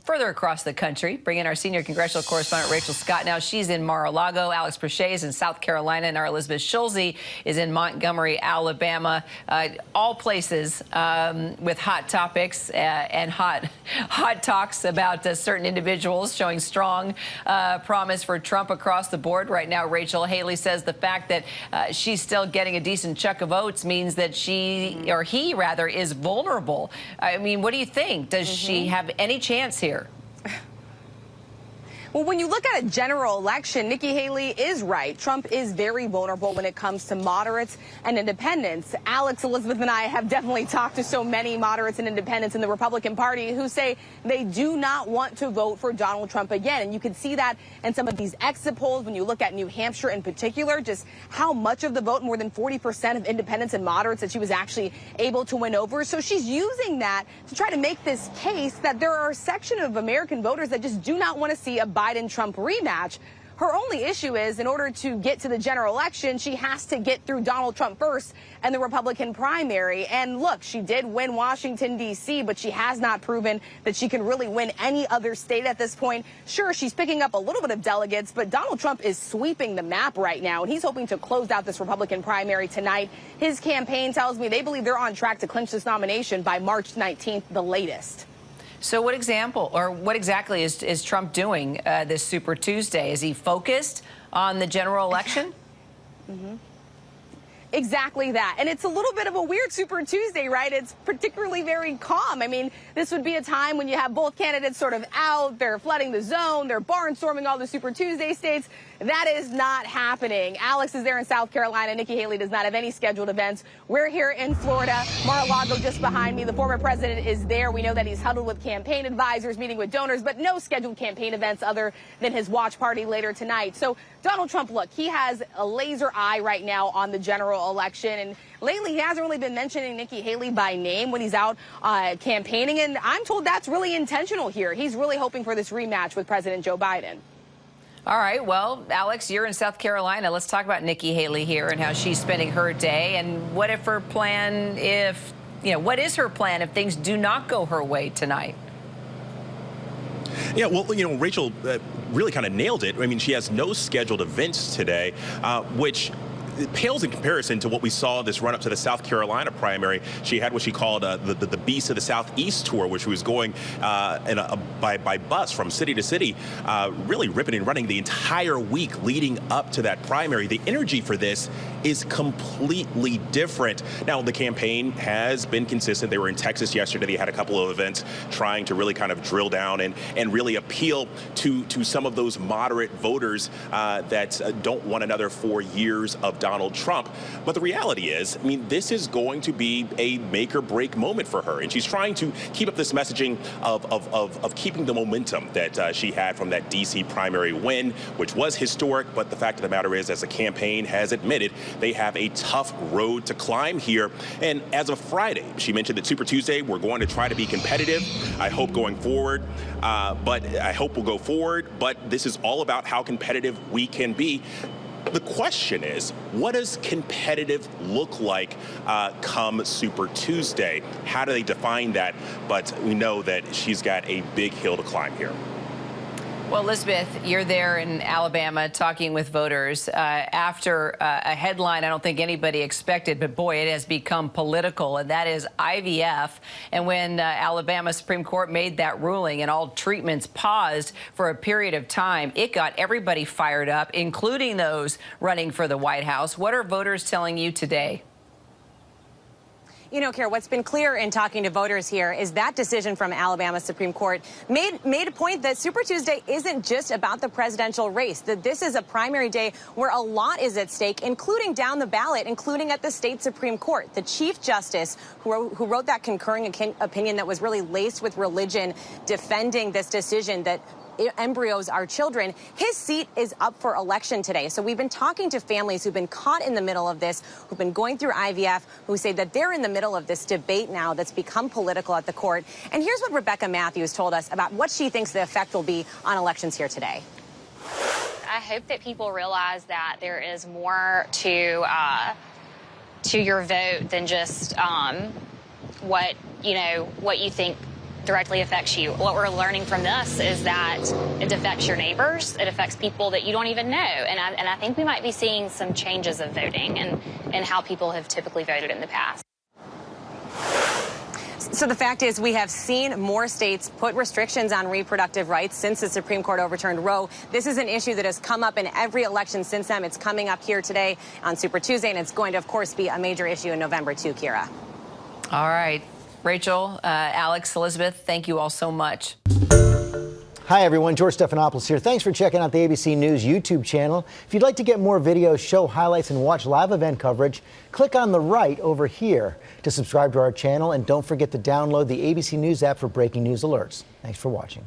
further across the country. Bring in our senior congressional correspondent, Rachel Scott. Now, she's in Mar-a-Lago. Alex Prochet is in South Carolina, and our Elizabeth Schulze is in Montgomery, Alabama. All places with hot topics and hot talks about certain individuals showing strong promise for Trump across the board. Right now, Rachel, Haley says the fact that she's still getting a decent chunk of votes means that she, or he rather, is vulnerable. I mean, what do you think? Does she have any chance here? Well, when you look at a general election, Nikki Haley is right. Trump is very vulnerable when it comes to moderates and independents. Alex, Elizabeth, and I have definitely talked to so many moderates and independents in the Republican Party who say they do not want to vote for Donald Trump again. And you can see that in some of these exit polls when you look at New Hampshire in particular, just how much of the vote, more than 40% of independents and moderates, that she was actually able to win over. So she's using that to try to make this case that there are a section of American voters that just do not want to see a Biden-Trump rematch. Her only issue is, in order to get to the general election, she has to get through Donald Trump first and the Republican primary. And look, she did win Washington, D.C., but she has not proven that she can really win any other state at this point. Sure, she's picking up a little bit of delegates, but Donald Trump is sweeping the map right now, and he's hoping to close out this Republican primary tonight. His campaign tells me they believe they're on track to clinch this nomination by March 19th, the latest. So what exactly is Trump doing this Super Tuesday? Is he focused on the general election? Exactly that. And it's a little bit of a weird Super Tuesday, right? It's particularly very calm. I mean, this would be a time when you have both candidates sort of out, they're flooding the zone, they're barnstorming all the Super Tuesday states. That is not happening. Alex is there in South Carolina. Nikki Haley does not have any scheduled events. We're here in Florida. Mar-a-Lago just behind me. The former president is there. We know that he's huddled with campaign advisors, meeting with donors, but no scheduled campaign events other than his watch party later tonight. So Donald Trump, look, he has a laser eye right now on the general election. And lately, he hasn't really been mentioning Nikki Haley by name when he's out campaigning. And I'm told that's really intentional here. He's really hoping for this rematch with President Joe Biden. All right. Well, Alex, you're in South Carolina. Let's talk about Nikki Haley here and how she's spending her day. And what if her plan, what is her plan if things do not go her way tonight? Yeah, well, Rachel really kind of nailed it. I mean, she has no scheduled events today, which pales in comparison to what we saw this run up to the South Carolina primary. She had what she called the Beast of the Southeast tour, which was going by bus from city to city, really ripping and running the entire week leading up to that primary. The energy for this is completely different. Now, the campaign has been consistent. They were in Texas yesterday. They had a couple of events trying to really kind of drill down and really appeal to some of those moderate voters that don't want another 4 years of Donald Trump. But the reality is, I mean, this is going to be a make or break moment for her. And she's trying to keep up this messaging of keeping the momentum that she had from that D.C. primary win, which was historic. But the fact of the matter is, as the campaign has admitted, they have a tough road to climb here. And as of Friday, she mentioned that Super Tuesday, we're going to try to be competitive. I hope going forward, but I hope we'll go forward. But this is all about how competitive we can be. The question is, what does competitive look like come Super Tuesday? How do they define that? But we know that she's got a big hill to climb here. Well, Elizabeth, you're there in Alabama talking with voters after a headline I don't think anybody expected, but boy, it has become political, and that is IVF. And when Alabama Supreme Court made that ruling and all treatments paused for a period of time, it got everybody fired up, including those running for the White House. What are voters telling you today? You know, Kyra, what's been clear in talking to voters here is that decision from Alabama Supreme Court made a point that Super Tuesday isn't just about the presidential race, that this is a primary day where a lot is at stake, including down the ballot, including at the state Supreme Court. The Chief Justice who wrote that concurring opinion that was really laced with religion, defending this decision that embryos are children, his seat is up for election today. So we've been talking to families who've been caught in the middle of this, who've been going through IVF, who say that they're in the middle of this debate now that's become political at the court. And here's what Rebecca Matthews told us about what she thinks the effect will be on elections here today. I hope that people realize that there is more to your vote than just what you think directly affects you. What we're learning from this is that it affects your neighbors. It affects people that you don't even know. And I think we might be seeing some changes of voting and how people have typically voted in the past. So the fact is, we have seen more states put restrictions on reproductive rights since the Supreme Court overturned Roe. This is an issue that has come up in every election since then. It's coming up here today on Super Tuesday, and it's going to, of course, be a major issue in November, too, Kyra. All right. Rachel, Alex, Elizabeth, thank you all so much. Hi, everyone. George Stephanopoulos here. Thanks for checking out the ABC News YouTube channel. If you'd like to get more videos, show highlights, and watch live event coverage, click on the right over here to subscribe to our channel. And don't forget to download the ABC News app for breaking news alerts. Thanks for watching.